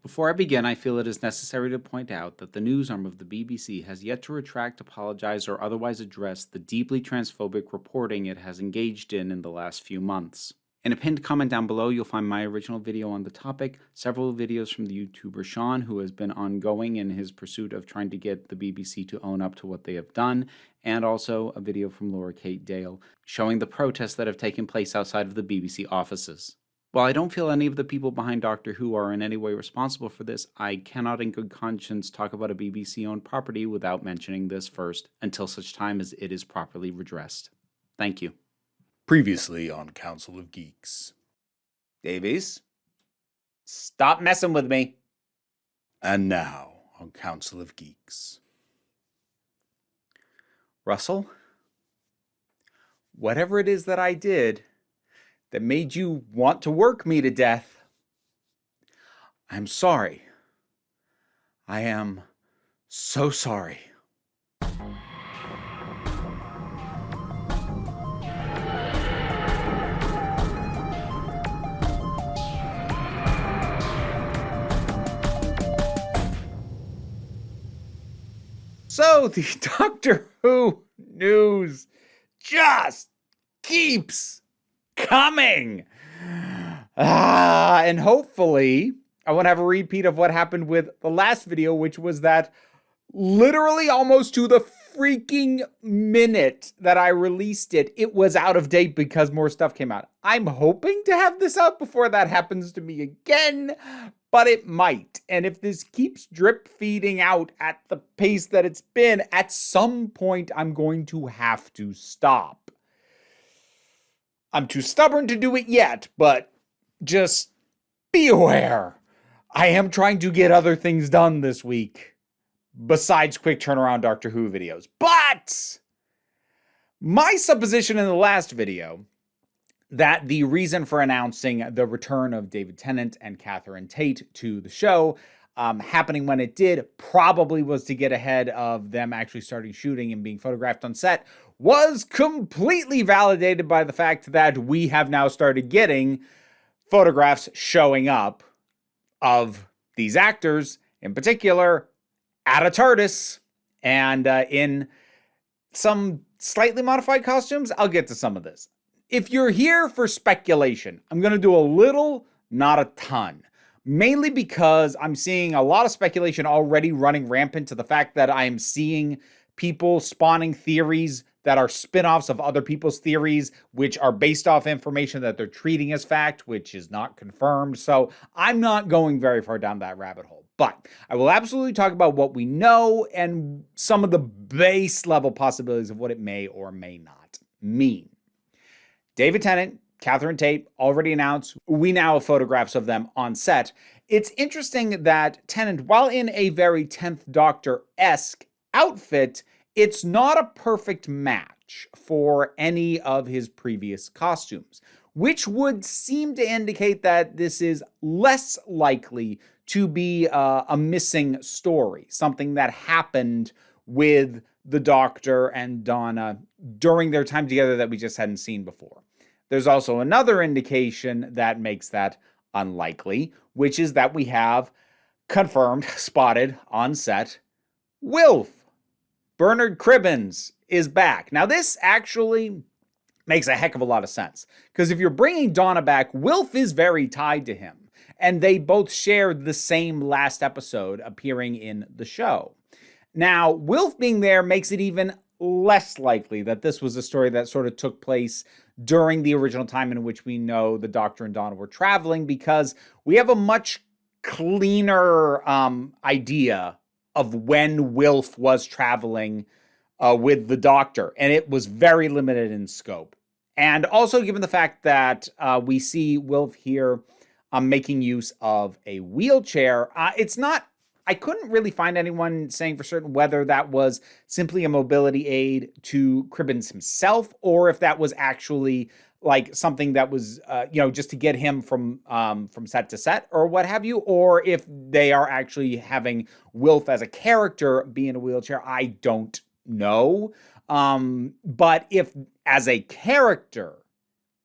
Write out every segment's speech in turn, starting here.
Before I begin, I feel it is necessary to point out that the news arm of the BBC has yet to retract, apologize, or otherwise address the deeply transphobic reporting it has engaged in the last few months. In a pinned comment down below, you'll find my original video on the topic, several videos from the YouTuber Sean, who has been ongoing in his pursuit of trying to get the BBC to own up to what they have done, and also a video from Laura Kate Dale showing the protests that have taken place outside of the BBC offices. While I don't feel any of the people behind Doctor Who are in any way responsible for this, I cannot in good conscience talk about a BBC-owned property without mentioning this first, until such time as it is properly redressed. Thank you. Previously on Council of Geeks. Davies, stop messing with me. And now on Council of Geeks. Russell, whatever it is that I did that made you want to work me to death, I'm sorry. I am so sorry. So the Doctor Who news just keeps coming. And hopefully I won't have a repeat of what happened with the last video, which was that literally almost to the freaking minute that I released it, it was out of date because more stuff came out. I'm hoping to have this out before that happens to me again, but it might. And if this keeps drip feeding out at the pace that it's been, at some point I'm going to have to stop. I'm too stubborn to do it yet, but just be aware. I am trying to get other things done this week besides quick turnaround Doctor Who videos. But my supposition in the last video that the reason for announcing the return of David Tennant and Tennant Tate to the show happening when it did probably was to get ahead of them actually starting shooting and being photographed on set was completely validated by the fact that we have now started getting photographs showing up of these actors, in particular, at a TARDIS and in some slightly modified costumes. I'll get to some of this. If you're here for speculation, I'm going to do a little, not a ton. Mainly because I'm seeing a lot of speculation already running rampant to the fact that I'm seeing people spawning theories that are spin-offs of other people's theories, which are based off information that they're treating as fact, which is not confirmed. So I'm not going very far down that rabbit hole. But I will absolutely talk about what we know and some of the base level possibilities of what it may or may not mean. David Tennant, Tennant Tate already announced. We now have photographs of them on set. It's interesting that Tennant, while in a very 10th Doctor-esque outfit, it's not a perfect match for any of his previous costumes, which would seem to indicate that this is less likely to be a missing story, something that happened with the Doctor and Donna during their time together that we just hadn't seen before. There's also another indication that makes that unlikely, which is that we have confirmed, spotted on set, Wilf. Bernard Cribbins is back. Now, this actually makes a heck of a lot of sense, because if you're bringing Donna back, Wilf is very tied to him, and they both shared the same last episode appearing in the show. Now, Wilf being there makes it even less likely that this was a story that sort of took place during the original time in which we know the Doctor and Donna were traveling, because we have a much cleaner idea of when Wilf was traveling with the Doctor, and it was very limited in scope. And also given the fact that we see Wilf here making use of a wheelchair, I couldn't really find anyone saying for certain whether that was simply a mobility aid to Cribbins himself, or if that was actually like something that was, just to get him from set to set or what have you, or if they are actually having Wilf as a character be in a wheelchair. I don't know. But if as a character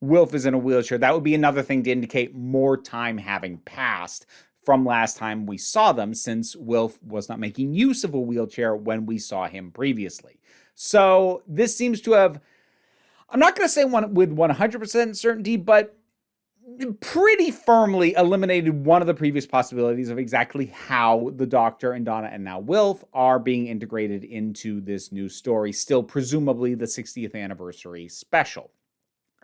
Wilf is in a wheelchair, that would be another thing to indicate more time having passed from last time we saw them, since Wilf was not making use of a wheelchair when we saw him previously. So this seems to have, I'm not going to say one with 100% certainty, but pretty firmly eliminated one of the previous possibilities of exactly how the Doctor and Donna and now Wilf are being integrated into this new story, still presumably the 60th anniversary special.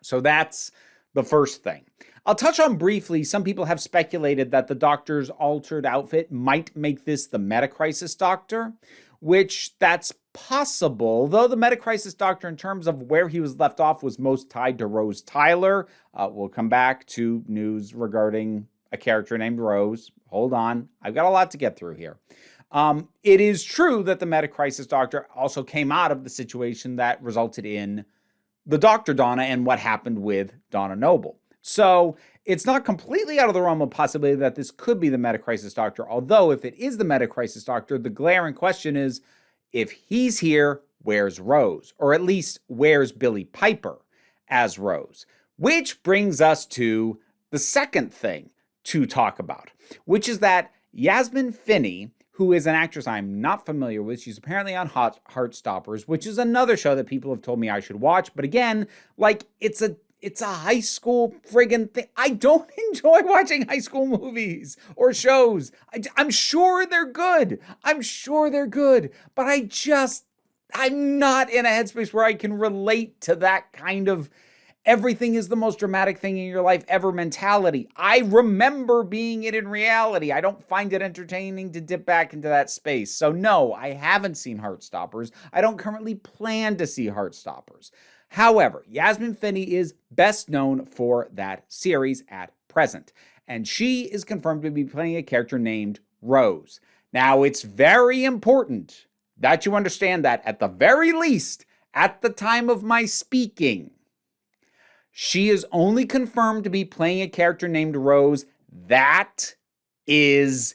So that's the first thing. I'll touch on briefly, some people have speculated that the Doctor's altered outfit might make this the Meta-Crisis Doctor, which that's possible, though the Meta-Crisis Doctor, in terms of where he was left off, was most tied to Rose Tyler. We'll come back to news regarding a character named Rose. Hold on, I've got a lot to get through here. It is true that the Meta-Crisis Doctor also came out of the situation that resulted in the Dr. Donna and what happened with Donna Noble. So it's not completely out of the realm of possibility that this could be the Meta-Crisis Doctor, although if it is the Meta-Crisis Doctor, the glaring question is, if he's here, where's Rose? Or at least, where's Billie Piper as Rose? Which brings us to the second thing to talk about, which is that Yasmin Finney, who is an actress I'm not familiar with, she's apparently on Heartstoppers, which is another show that people have told me I should watch. But again, like, it's a high school friggin' thing. I don't enjoy watching high school movies or shows. I'm sure they're good. But I'm not in a headspace where I can relate to that kind of everything is the most dramatic thing in your life ever mentality. I remember being it in reality. I don't find it entertaining to dip back into that space. So no, I haven't seen Heartstoppers. I don't currently plan to see Heartstoppers. However, Yasmin Finney is best known for that series at present, and she is confirmed to be playing a character named Rose. Now, it's very important that you understand that, at the very least, at the time of my speaking, she is only confirmed to be playing a character named Rose. That is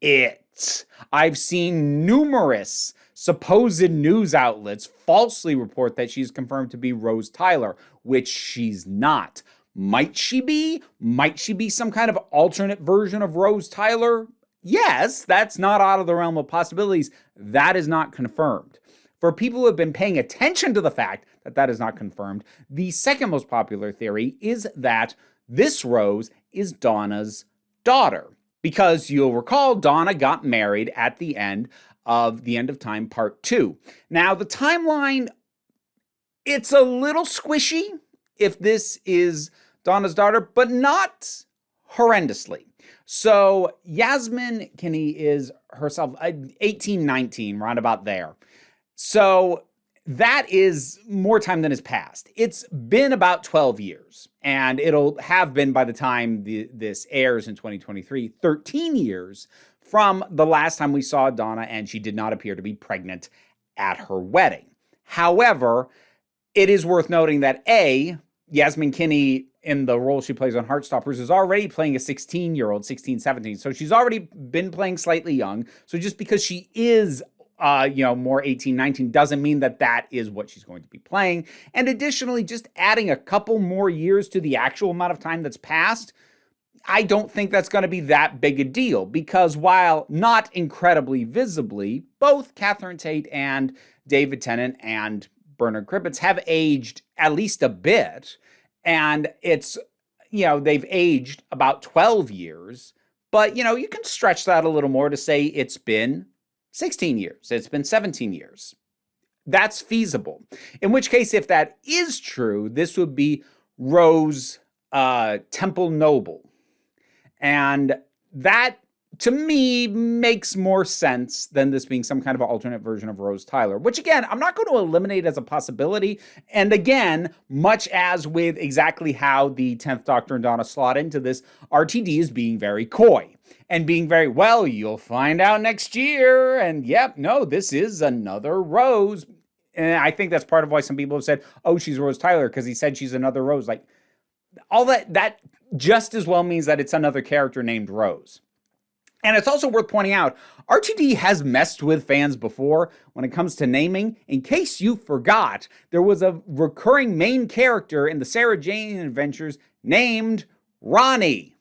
it. I've seen numerous supposed news outlets falsely report that she's confirmed to be Rose Tyler, which she's not. Might she be? Might she be some kind of alternate version of Rose Tyler? Yes, that's not out of the realm of possibilities. That is not confirmed. For people who have been paying attention to the fact that that is not confirmed, the second most popular theory is that this Rose is Donna's daughter. Because you'll recall, Donna got married at the end of The End of Time Part 2. Now, the timeline, it's a little squishy if this is Donna's daughter, but not horrendously. So Yasmin Kinney is herself 18, 19, round about there. So that is more time than has passed. It's been about 12 years, and it'll have been, by the time this airs in 2023, 13 years from the last time we saw Donna, and she did not appear to be pregnant at her wedding. However, it is worth noting that Yasmin Kinney, in the role she plays on Heartstoppers, is already playing a 16-year-old, 16, 17. So she's already been playing slightly young. So just because she is more 18, 19 doesn't mean that that is what she's going to be playing. And additionally, just adding a couple more years to the actual amount of time that's passed, I don't think that's going to be that big a deal, because while not incredibly visibly, both Catherine Tate and David Tennant and Bernard Cribbins have aged at least a bit. And it's, they've aged about 12 years, but, you can stretch that a little more to say it's been 16 years, it's been 17 years. That's feasible. In which case, if that is true, this would be Rose Temple Noble. And that, to me, makes more sense than this being some kind of alternate version of Rose Tyler, which, again, I'm not going to eliminate as a possibility. And again, much as with exactly how the 10th Doctor and Donna slot into this, RTD is being very coy and being very, well, you'll find out next year. And yep, no, this is another Rose. And I think that's part of why some people have said, oh, she's Rose Tyler, because he said she's another Rose. Like, all that just as well means that it's another character named Rose. And it's also worth pointing out, RTD has messed with fans before when it comes to naming. In case you forgot, there was a recurring main character in the Sarah Jane Adventures named Ronnie.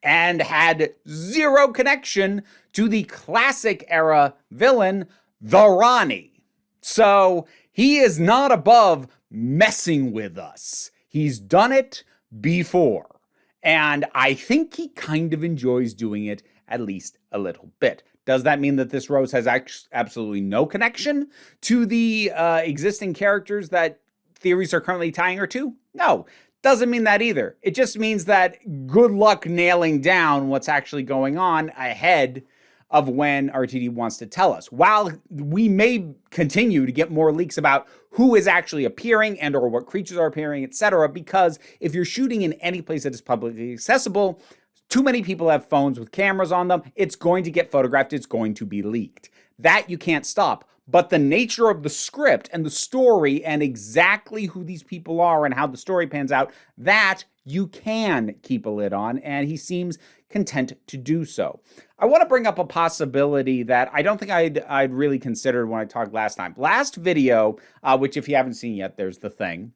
and had zero connection to the classic era villain, the Ronnie. So he is not above messing with us. He's done it before. And I think he kind of enjoys doing it at least a little bit. Does that mean that this Rose has absolutely no connection to the existing characters that theories are currently tying her to? No, doesn't mean that either. It just means that good luck nailing down what's actually going on ahead of when RTD wants to tell us. While we may continue to get more leaks about who is actually appearing and or what creatures are appearing, etc., because if you're shooting in any place that is publicly accessible, too many people have phones with cameras on them. It's going to get photographed. It's going to be leaked. That you can't stop. But the nature of the script and the story and exactly who these people are and how the story pans out, that you can keep a lid on, and he seems content to do so. I want to bring up a possibility that I don't think I'd really considered when I talked last time. Last video, which if you haven't seen yet, there's the thing.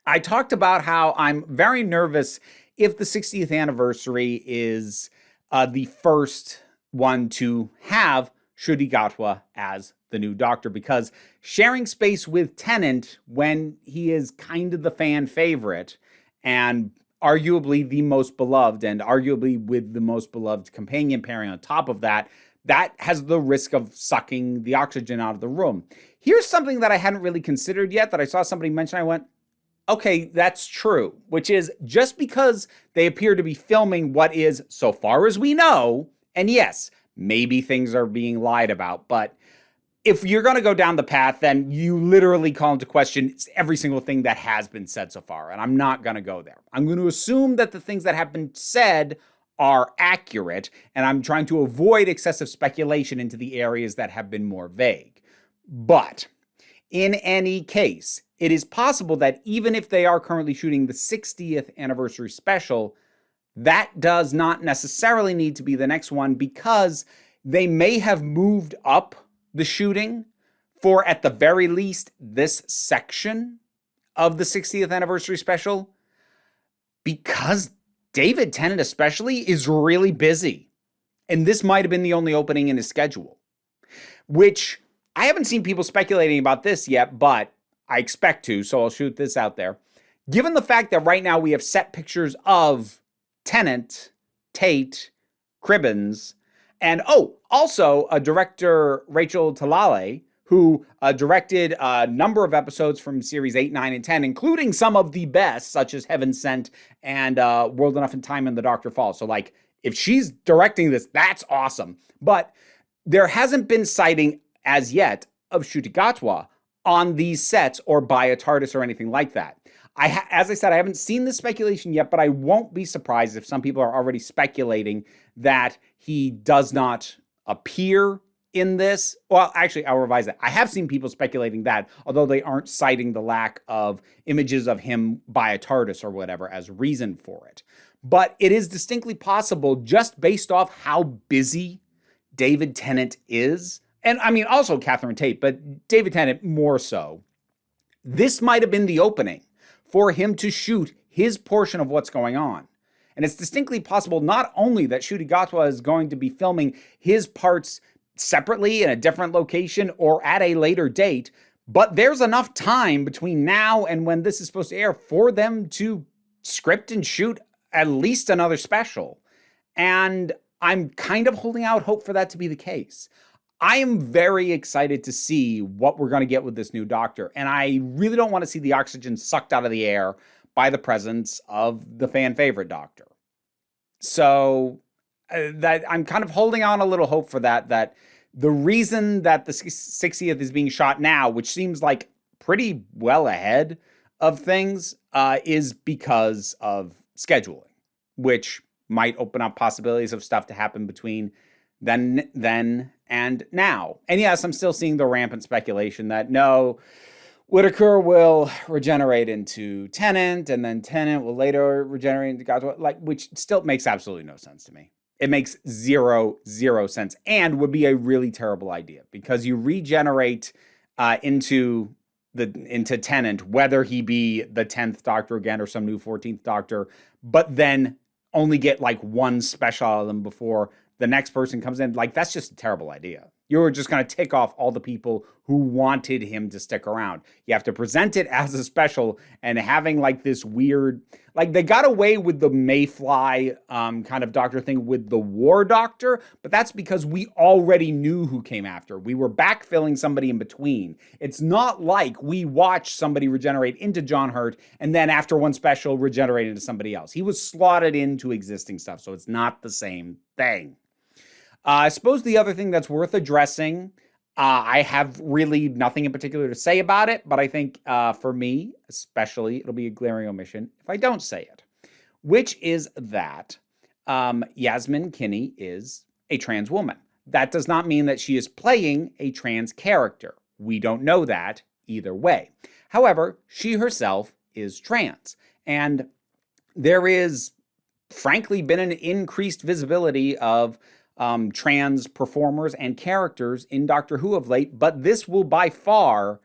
I talked about how I'm very nervous if the 60th anniversary is the first one to have Ncuti Gatwa as the new Doctor, because sharing space with Tennant when he is kind of the fan favorite and arguably the most beloved and arguably with the most beloved companion pairing on top of that, that has the risk of sucking the oxygen out of the room. Here's something that I hadn't really considered yet that I saw somebody mention. I went, okay, that's true, which is just because they appear to be filming what is, so far as we know, and yes, maybe things are being lied about, but if you're going to go down the path, then you literally call into question every single thing that has been said so far, and I'm not going to go there. I'm going to assume that the things that have been said are accurate, and I'm trying to avoid excessive speculation into the areas that have been more vague. But in any case, it is possible that even if they are currently shooting the 60th anniversary special, that does not necessarily need to be the next one, because they may have moved up the shooting for, at the very least, this section of the 60th anniversary special, because David Tennant especially is really busy. And this might have been the only opening in his schedule, which I haven't seen people speculating about this yet, but I expect to, so I'll shoot this out there. Given the fact that right now we have set pictures of Tennant, Tate, Cribbins, and also director Rachel Talalay, who directed a number of episodes from series 8, 9, and 10, including some of the best, such as Heaven Sent and World Enough in Time and The Doctor Falls. So, like, if she's directing this, that's awesome. But there hasn't been sighting as yet of Ncuti Gatwa on these sets or by a TARDIS or anything like that. As I said, I haven't seen the speculation yet, but I won't be surprised if some people are already speculating that he does not appear in this. Well, actually, I'll revise that. I have seen people speculating that, although they aren't citing the lack of images of him by a TARDIS or whatever as reason for it. But it is distinctly possible, just based off how busy David Tennant is, and I mean also Catherine Tate, but David Tennant more so, this might have been the opening for him to shoot his portion of what's going on. And it's distinctly possible not only that Ncuti Gatwa is going to be filming his parts separately in a different location or at a later date, but there's enough time between now and when this is supposed to air for them to script and shoot at least another special. And I'm kind of holding out hope for that to be the case. I am very excited to see what we're going to get with this new Doctor, and I really don't want to see the oxygen sucked out of the air by the presence of the fan favorite Doctor. So that I'm kind of holding on a little hope for that the reason that the 60th is being shot now, which seems like pretty well ahead of things, is because of scheduling, which might open up possibilities of stuff to happen between then and now. And yes, I'm still seeing the rampant speculation that no, Whittaker will regenerate into Tennant, and then Tennant will later regenerate into Gatwa, which still makes absolutely no sense to me. It makes zero sense, and would be a really terrible idea, because you regenerate into Tennant, whether he be the 10th Doctor again or some new 14th Doctor, but then only get like one special out of them before the next person comes in. Like, that's just a terrible idea. You're just going to tick off all the people who wanted him to stick around. You have to present it as a special, and having like this weird, like they got away with the Mayfly kind of doctor thing with the War Doctor, but that's because we already knew who came after. We were backfilling somebody in between. It's not like we watched somebody regenerate into John Hurt and then after one special regenerate into somebody else. He was slotted into existing stuff, so it's not the same thing. I suppose the other thing that's worth addressing, I have really nothing in particular to say about it, but I think for me, especially, it'll be a glaring omission if I don't say it, which is that Yasmin Kinney is a trans woman. That does not mean that she is playing a trans character. We don't know that either way. However, she herself is trans, and there is, frankly, been an increased visibility of trans performers and characters in Doctor Who of late, but this will by far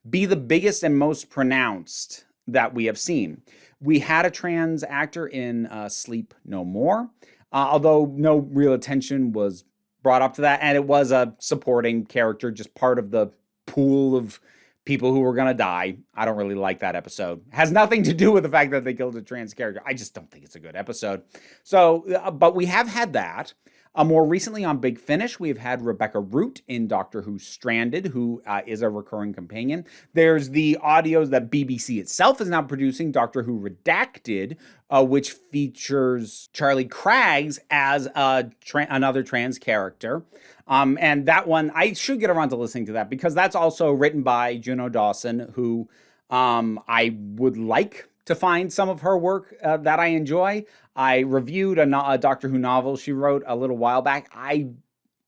be the biggest and most pronounced that we have seen. We had a trans actor in Sleep No More, although no real attention was brought up to that, and it was a supporting character, just part of the pool of people who were going to die. I don't really like that episode. It has nothing to do with the fact that they killed a trans character. I just don't think it's a good episode. So, but we have had that. More recently on Big Finish, we've had Rebecca Root in Doctor Who Stranded, who is a recurring companion. There's the audios that BBC itself is now producing, Doctor Who Redacted, which features Charlie Craggs as another trans character. And that one, I should get around to listening to that, because that's also written by Juno Dawson, who I would like to find some of her work that I enjoy. I reviewed a Doctor Who novel she wrote a little while back. I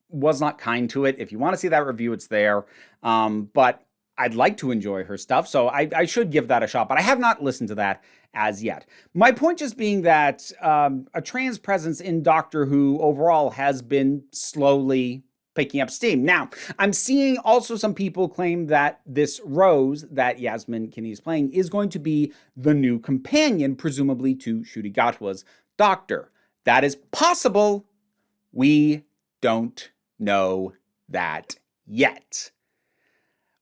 was not kind to it. If you want to see that review, it's there. But I'd like to enjoy her stuff, so I should give that a shot. But I have not listened to that as yet. My point just being that a trans presence in Doctor Who overall has been slowly picking up steam. Now, I'm seeing also some people claim that this Rose that Yasmin Kinney is playing is going to be the new companion, presumably to Ncuti Gatwa's Doctor. That is possible. We don't know that yet.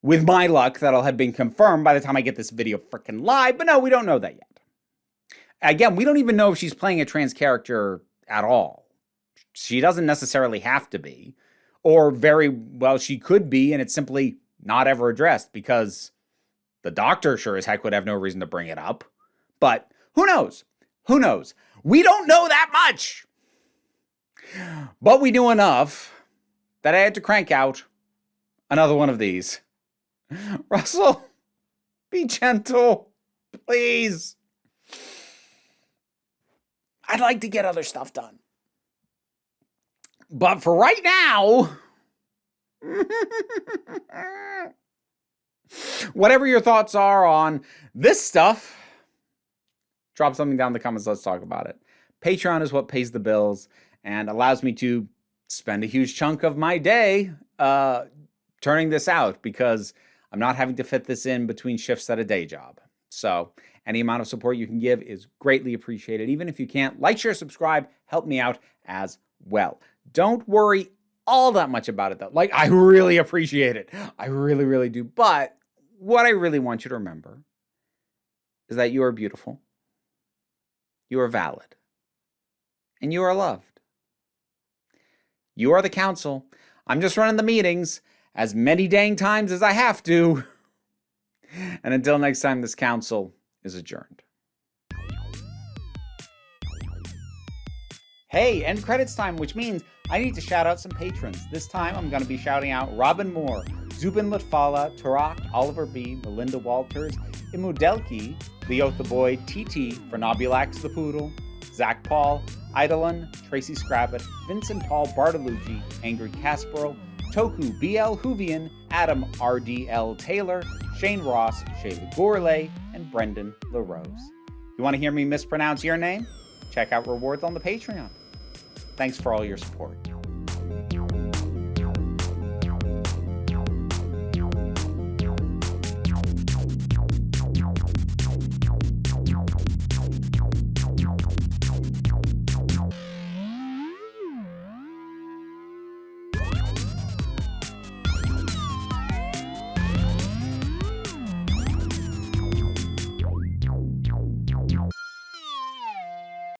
With my luck, that'll have been confirmed by the time I get this video freaking live, but no, we don't know that yet. Again, we don't even know if she's playing a trans character at all. She doesn't necessarily have to be. Or very well, she could be, and it's simply not ever addressed, because the Doctor sure as heck would have no reason to bring it up. But who knows? Who knows? We don't know that much. But we knew enough that I had to crank out another one of these. Russell, be gentle, please. I'd like to get other stuff done. But for right now, whatever your thoughts are on this stuff, drop something down in the comments. Let's talk about it. Patreon is what pays the bills and allows me to spend a huge chunk of my day turning this out, because I'm not having to fit this in between shifts at a day job. So any amount of support you can give is greatly appreciated. Even if you can't, like, share, subscribe, help me out as well. Don't worry all that much about it, though. Like, I really appreciate it. I really, really do. But what I really want you to remember is that you are beautiful, you are valid, and you are loved. You are the council. I'm just running the meetings as many dang times as I have to. And until next time, this council is adjourned. Hey, end credits time, which means I need to shout out some patrons. This time I'm going to be shouting out Robin Moore, Zubin Litfala, Tarak, Oliver B., Melinda Walters, Imudelki, Leo the Boy, TT, Fernobulax the Poodle, Zach Paul, Eidolon, Tracy Scrabbit, Vincent Paul Bartolucci, Angry Kasparov, Toku BL Hoovian, Adam RDL Taylor, Shane Ross, Shayla Gourlay, and Brendan LaRose. You want to hear me mispronounce your name? Check out rewards on the Patreon. Thanks for all your support.